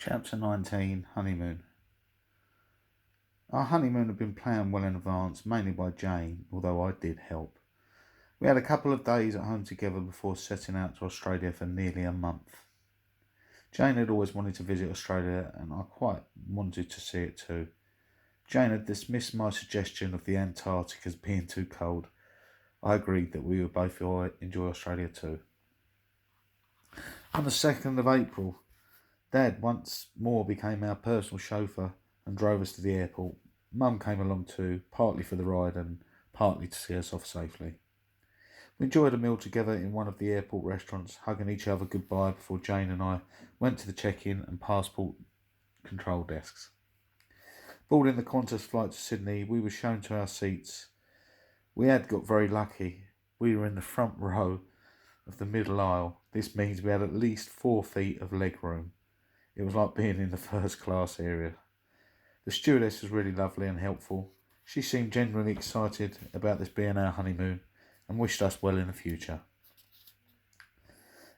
Chapter 19, Honeymoon. Our honeymoon had been planned well in advance, mainly by Jane, although I did help. We had a couple of days at home together before setting out to Australia for nearly a month. Jane had always wanted to visit Australia, and I quite wanted to see it too. Jane had dismissed my suggestion of the Antarctic as being too cold. I agreed that we would both enjoy Australia too. On the 2nd of April, Dad once more became our personal chauffeur and drove us to the airport. Mum came along too, partly for the ride and partly to see us off safely. We enjoyed a meal together in one of the airport restaurants, hugging each other goodbye before Jane and I went to the check-in and passport control desks. Boarding the Qantas flight to Sydney, we were shown to our seats. We had got very lucky. We were in the front row of the middle aisle. This means we had at least 4 feet of leg room. It was like being in the first class area. The stewardess was really lovely and helpful. She seemed genuinely excited about this being our honeymoon and wished us well in the future.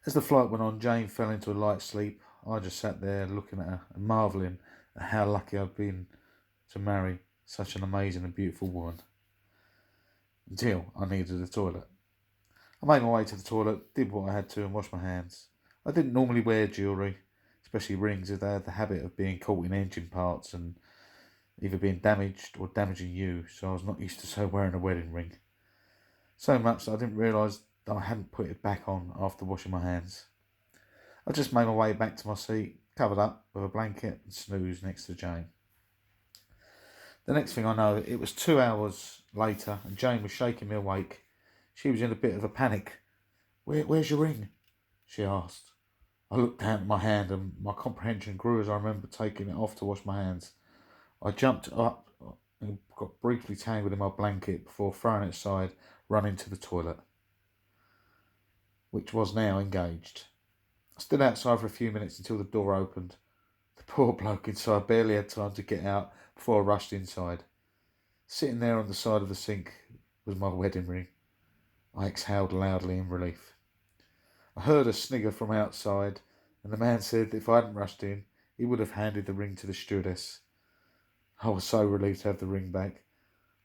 As the flight went on, Jane fell into a light sleep. I just sat there looking at her and marvelling at how lucky I'd been to marry such an amazing and beautiful woman. Until I needed a toilet. I made my way to the toilet, did what I had to and washed my hands. I didn't normally wear jewellery, especially rings, as they had the habit of being caught in engine parts and either being damaged or damaging you, so I was not used to wearing a wedding ring. So much that I didn't realise that I hadn't put it back on after washing my hands. I just made my way back to my seat, covered up with a blanket and snoozed next to Jane. The next thing I know, it was 2 hours later and Jane was shaking me awake. She was in a bit of a panic. Where's your ring? She asked. I looked down at my hand and my comprehension grew as I remembered taking it off to wash my hands. I jumped up and got briefly tangled in my blanket before throwing it aside, running to the toilet, which was now engaged. I stood outside for a few minutes until the door opened. The poor bloke inside barely had time to get out before I rushed inside. Sitting there on the side of the sink was my wedding ring. I exhaled loudly in relief. I heard a snigger from outside, and the man said that if I hadn't rushed in, he would have handed the ring to the stewardess. I was so relieved to have the ring back.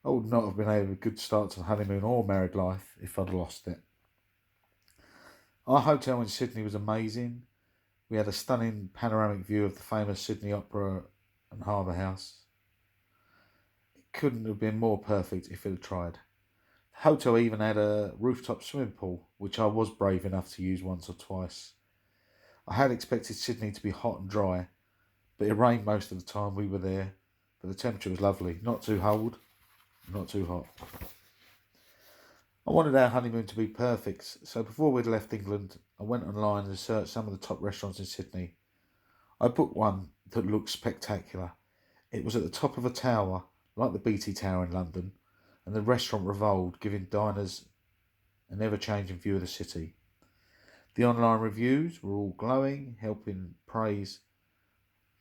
I would not have been able to have a good start to the honeymoon or married life if I'd lost it. Our hotel in Sydney was amazing. We had a stunning panoramic view of the famous Sydney Opera and Harbour House. It couldn't have been more perfect if it had tried. The hotel even had a rooftop swimming pool, which I was brave enough to use once or twice. I had expected Sydney to be hot and dry, but it rained most of the time we were there, but the temperature was lovely, not too cold, not too hot. I wanted our honeymoon to be perfect, so before we'd left England, I went online and searched some of the top restaurants in Sydney. I booked one that looked spectacular. It was at the top of a tower, like the BT Tower in London, and the restaurant revolved, giving diners an ever-changing view of the city. The online reviews were all glowing, helping praise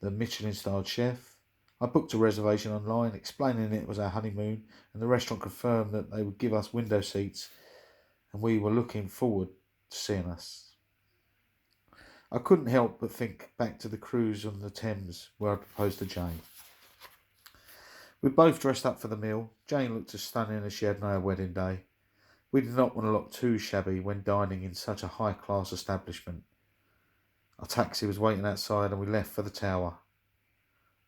the Michelin-starred chef. I booked a reservation online, explaining it was our honeymoon, and the restaurant confirmed that they would give us window seats, and we were looking forward to seeing us. I couldn't help but think back to the cruise on the Thames where I proposed to Jane. We both dressed up for the meal. Jane looked as stunning as she had on her wedding day. We did not want to look too shabby when dining in such a high-class establishment. Our taxi was waiting outside and we left for the tower.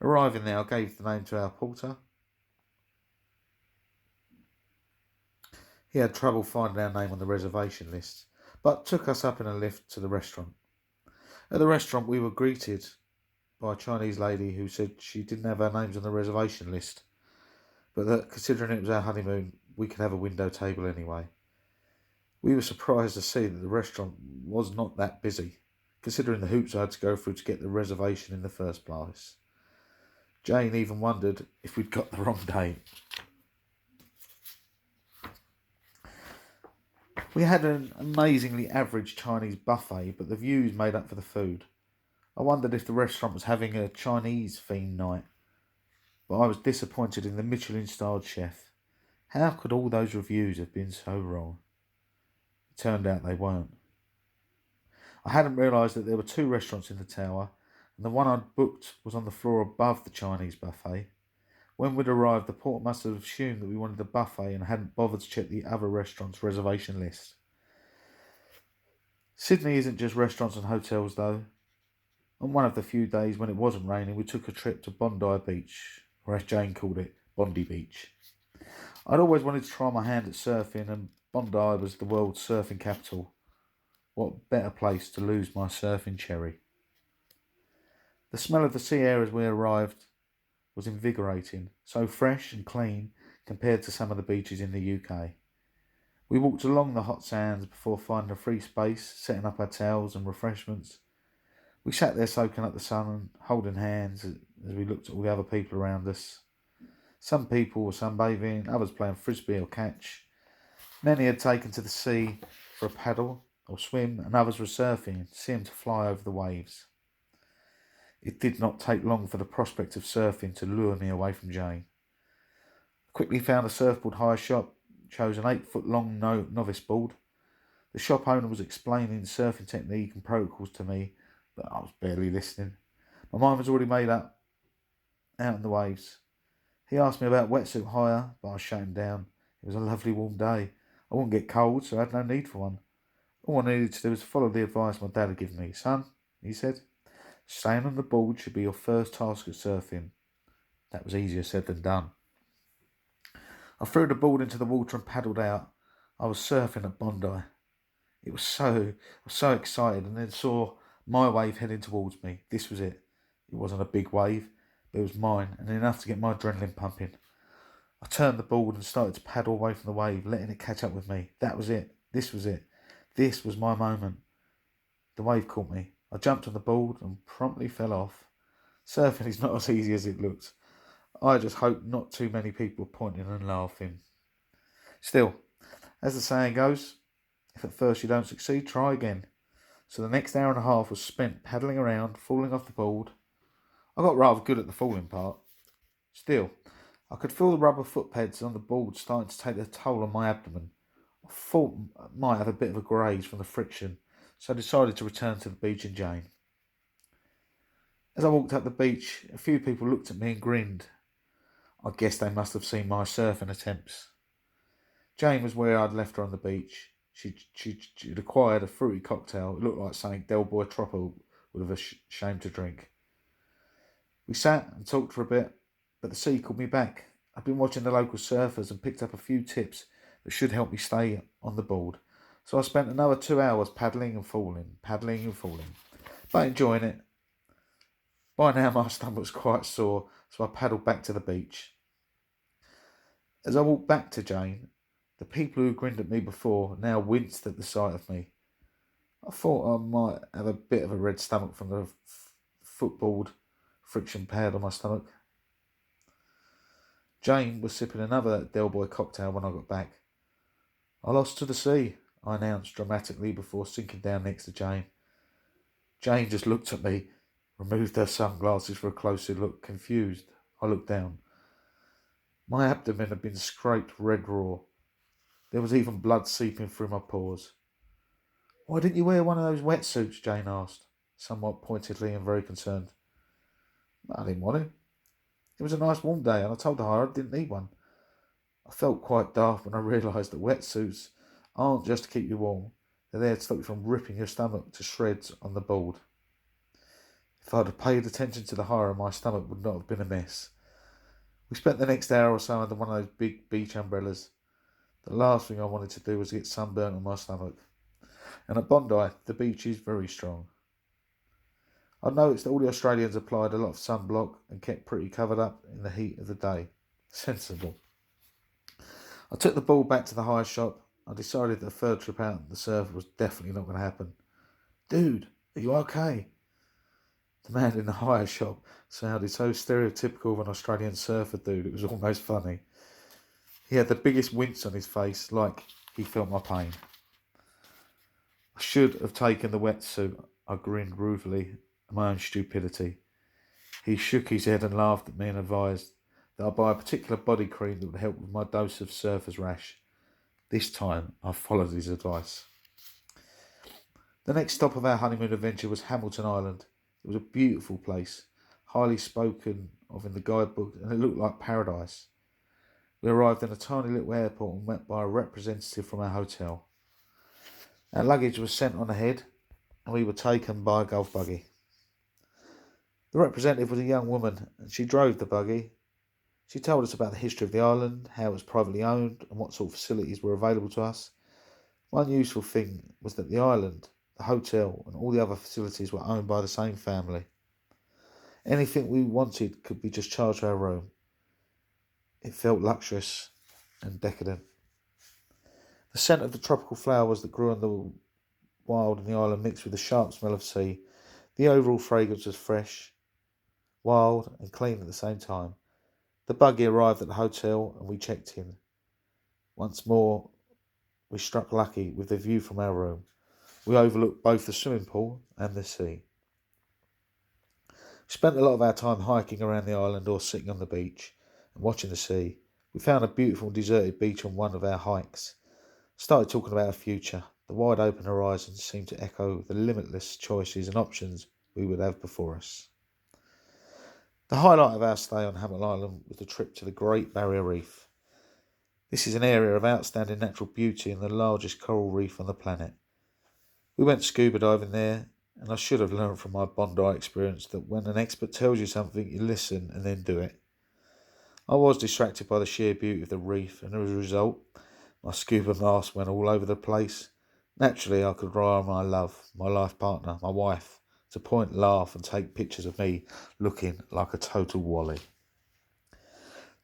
Arriving there, I gave the name to our porter. He had trouble finding our name on the reservation list, but took us up in a lift to the restaurant. At the restaurant, we were greeted by a Chinese lady who said she didn't have our names on the reservation list, but that considering it was our honeymoon, we could have a window table anyway. We were surprised to see that the restaurant was not that busy, considering the hoops I had to go through to get the reservation in the first place. Jane even wondered if we'd got the wrong date. We had an amazingly average Chinese buffet, but the views made up for the food. I wondered if the restaurant was having a Chinese-themed night, but I was disappointed in the Michelin-starred chef. How could all those reviews have been so wrong? It turned out they weren't. I hadn't realised that there were 2 restaurants in the tower, and the one I'd booked was on the floor above the Chinese buffet. When we'd arrived, the porter must have assumed that we wanted the buffet and hadn't bothered to check the other restaurant's reservation list. Sydney isn't just restaurants and hotels, though. On one of the few days when it wasn't raining, we took a trip to Bondi Beach, or as Jane called it, Bondi Beach. I'd always wanted to try my hand at surfing, and Bondi was the world's surfing capital. What better place to lose my surfing cherry? The smell of the sea air as we arrived was invigorating, so fresh and clean compared to some of the beaches in the UK. We walked along the hot sands before finding a free space, setting up our towels and refreshments. We sat there soaking up the sun and holding hands as we looked at all the other people around us. Some people were sunbathing, others playing frisbee or catch. Many had taken to the sea for a paddle or swim, and others were surfing, seeing to fly over the waves. It did not take long for the prospect of surfing to lure me away from Jane. I quickly found a surfboard hire shop, chose an 8-foot-long novice board. The shop owner was explaining surfing technique and protocols to me, but I was barely listening. My mind was already made up, out in the waves. He asked me about wetsuit hire, but I shut him down. It was a lovely warm day. I wouldn't get cold, so I had no need for one. All I needed to do was follow the advice my dad had given me. Son, he said, staying on the board should be your first task at surfing. That was easier said than done. I threw the board into the water and paddled out. I was surfing at Bondi. I was so excited, and then saw my wave heading towards me. This was it. It wasn't a big wave, but it was mine, and enough to get my adrenaline pumping. I turned the board and started to paddle away from the wave, letting it catch up with me. That was it. This was it. This was my moment. The wave caught me. I jumped on the board and promptly fell off. Surfing is not as easy as it looks. I just hope not too many people were pointing and laughing. Still, as the saying goes, if at first you don't succeed, try again. So the next hour and a half was spent paddling around, falling off the board. I got rather good at the falling part. Still, I could feel the rubber foot pads on the board starting to take their toll on my abdomen. I thought I might have a bit of a graze from the friction, so I decided to return to the beach and Jane. As I walked up the beach, a few people looked at me and grinned. I guess they must have seen my surfing attempts. Jane was where I'd left her on the beach. She'd acquired a fruity cocktail. It looked like something Del Boy Tropper would have ashamed to drink. We sat and talked for a bit, but the sea called me back. I'd been watching the local surfers and picked up a few tips that should help me stay on the board. So I spent another 2 hours paddling and falling, but enjoying it. By now my stomach was quite sore, so I paddled back to the beach. As I walked back to Jane, the people who grinned at me before now winced at the sight of me. I thought I might have a bit of a red stomach from the footboard friction pad on my stomach. Jane was sipping another Del Boy cocktail when I got back. I lost to the sea, I announced dramatically before sinking down next to Jane. Jane just looked at me, removed her sunglasses for a closer look, confused. I looked down. My abdomen had been scraped red raw. There was even blood seeping through my pores. Why didn't you wear one of those wetsuits? Jane asked, somewhat pointedly and very concerned. I didn't want to. It was a nice warm day, and I told her I didn't need one. I felt quite daft when I realised that wetsuits aren't just to keep you warm. They're there to stop you from ripping your stomach to shreds on the board. If I'd have paid attention to the horror, my stomach would not have been a mess. We spent the next hour or so under one of those big beach umbrellas. The last thing I wanted to do was get sunburnt on my stomach. And at Bondi, the beach is very strong. I noticed that all the Australians applied a lot of sunblock and kept pretty covered up in the heat of the day. Sensible. I took the ball back to the hire shop. I decided that the third trip out the surf was definitely not going to happen. Dude, are you okay? The man in the hire shop sounded so stereotypical of an Australian surfer dude, it was almost funny. He had the biggest wince on his face, like he felt my pain. I should have taken the wetsuit, I grinned ruefully at my own stupidity. He shook his head and laughed at me and advised that I buy a particular body cream that would help with my dose of surfer's rash. This time I followed his advice. The next stop of our honeymoon adventure was Hamilton Island. It was a beautiful place, highly spoken of in the guidebook, and it looked like paradise. We arrived in a tiny little airport and met by a representative from our hotel. Our luggage was sent on ahead, and we were taken by a golf buggy. The representative was a young woman, and she drove the buggy. She told us about the history of the island, how it was privately owned, and what sort of facilities were available to us. One useful thing was that the island, the hotel, and all the other facilities were owned by the same family. Anything we wanted could be just charged to our room. It felt luxurious and decadent. The scent of the tropical flowers that grew on the wild in the island mixed with the sharp smell of sea. The overall fragrance was fresh, wild, and clean at the same time. The buggy arrived at the hotel and we checked in. Once more, we struck lucky with the view from our room. We overlooked both the swimming pool and the sea. We spent a lot of our time hiking around the island or sitting on the beach and watching the sea. We found a beautiful deserted beach on one of our hikes. Started talking about our future. The wide open horizon seemed to echo the limitless choices and options we would have before us. The highlight of our stay on Hamilton Island was the trip to the Great Barrier Reef. This is an area of outstanding natural beauty and the largest coral reef on the planet. We went scuba diving there, and I should have learned from my Bondi experience that when an expert tells you something, you listen and then do it. I was distracted by the sheer beauty of the reef, and as a result, my scuba mask went all over the place. Naturally, I could rely on my love, my life partner, my wife, to point, laugh and take pictures of me looking like a total wally.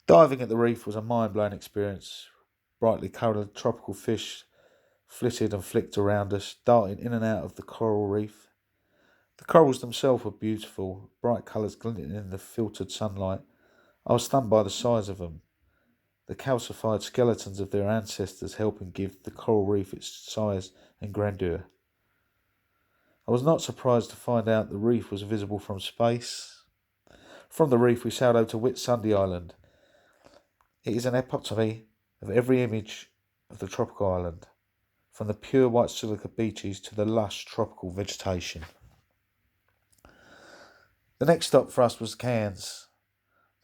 Diving at the reef was a mind-blowing experience. Brightly coloured tropical fish flitted and flicked around us, darting in and out of the coral reef. The corals themselves were beautiful, bright colours glinting in the filtered sunlight. I was stunned by the size of them, the calcified skeletons of their ancestors helping give the coral reef its size and grandeur. I was not surprised to find out the reef was visible from space. From the reef we sailed over to Whitsunday Island. It is an epitome of every image of the tropical island, from the pure white silica beaches to the lush tropical vegetation. The next stop for us was Cairns.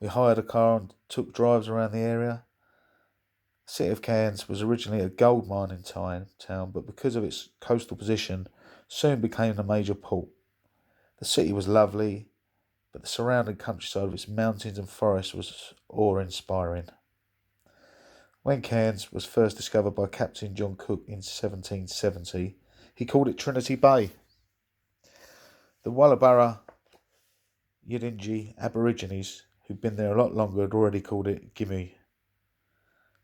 We hired a car and took drives around the area. The city of Cairns was originally a gold mining town, but because of its coastal position, soon became a major port. The city was lovely, but the surrounding countryside with its mountains and forests was awe-inspiring. When Cairns was first discovered by Captain John Cook in 1770, he called it Trinity Bay. The Wallumbara Yidinji Aborigines, who'd been there a lot longer, had already called it Gimme.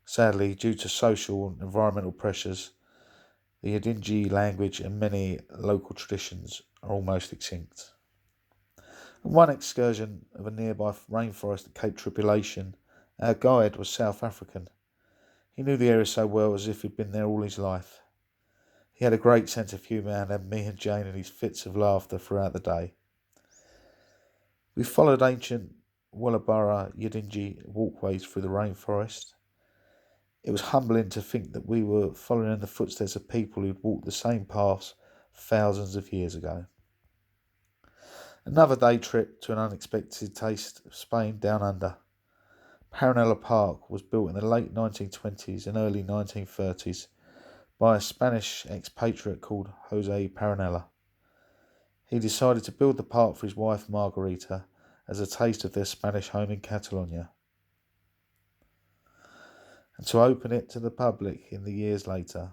Sadly, due to social and environmental pressures, the Yidinji language and many local traditions are almost extinct. On one excursion of a nearby rainforest at Cape Tribulation, our guide was South African. He knew the area so well as if he'd been there all his life. He had a great sense of humour and had me and Jane in his fits of laughter throughout the day. We followed ancient Wallumbara Yidinji walkways through the rainforest. It was humbling to think that we were following in the footsteps of people who'd walked the same paths thousands of years ago. Another day trip to an unexpected taste of Spain down under. Paranella Park was built in the late 1920s and early 1930s by a Spanish expatriate called Jose Paranella. He decided to build the park for his wife Margarita as a taste of their Spanish home in Catalonia, and to open it to the public in the years later.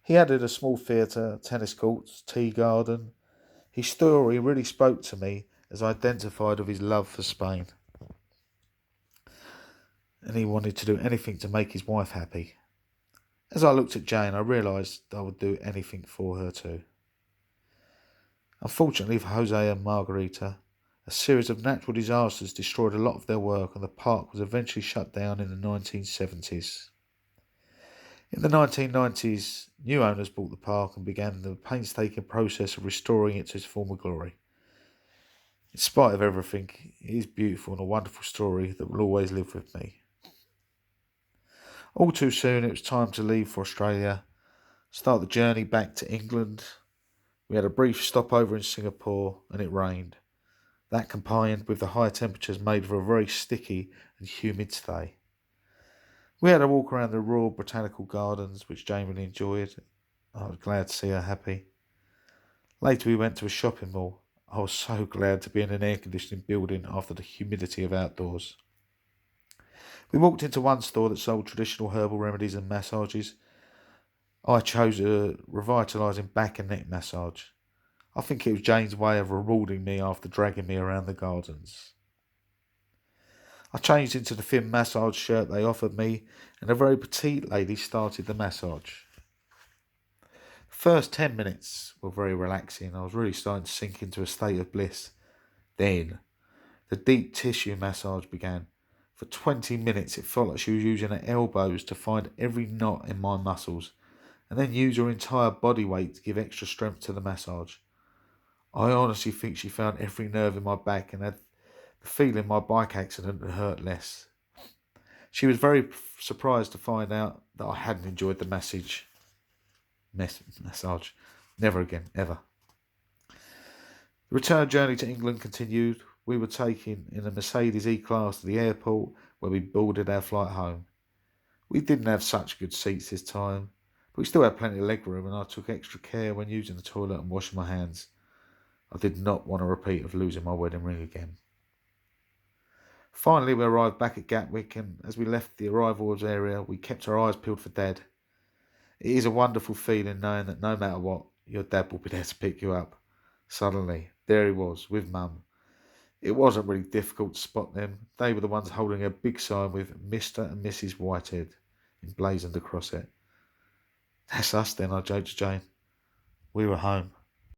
He added a small theatre, tennis courts, tea garden. His story really spoke to me as I identified with his love for Spain. And he wanted to do anything to make his wife happy. As I looked at Jane, I realised I would do anything for her too. Unfortunately for Jose and Margarita, a series of natural disasters destroyed a lot of their work and the park was eventually shut down in the 1970s. In the 1990s, new owners bought the park and began the painstaking process of restoring it to its former glory. In spite of everything, it is beautiful and a wonderful story that will always live with me. All too soon, it was time to leave for Australia, start the journey back to England, We had a brief stopover in Singapore and it rained. That combined with the high temperatures made for a very sticky and humid stay. We had a walk around the Royal Botanical Gardens, which Jane really enjoyed. I was glad to see her happy. Later we went to a shopping mall. I was so glad to be in an air-conditioning building after the humidity of outdoors. We walked into one store that sold traditional herbal remedies and massages. I chose a revitalising back and neck massage. I think it was Jane's way of rewarding me after dragging me around the gardens. I changed into the thin massage shirt they offered me, and a very petite lady started the massage. The first 10 minutes were very relaxing. I was really starting to sink into a state of bliss. Then, the deep tissue massage began. For 20 minutes it felt like she was using her elbows to find every knot in my muscles, and then use her entire body weight to give extra strength to the massage. I honestly think she found every nerve in my back and had the feeling my bike accident had hurt less. She was very surprised to find out that I hadn't enjoyed the massage. Never again, ever. The return journey to England continued. We were taken in a Mercedes E-Class to the airport where we boarded our flight home. We didn't have such good seats this time, but we still had plenty of legroom, and I took extra care when using the toilet and washing my hands. I did not want a repeat of losing my wedding ring again. Finally, we arrived back at Gatwick, and as we left the arrivals area, we kept our eyes peeled for Dad. It is a wonderful feeling knowing that no matter what, your dad will be there to pick you up. Suddenly, there he was, with Mum. It wasn't really difficult to spot them. They were the ones holding a big sign with Mr. and Mrs. Whitehead emblazoned across it. That's us then, I joked to Jane. We were home.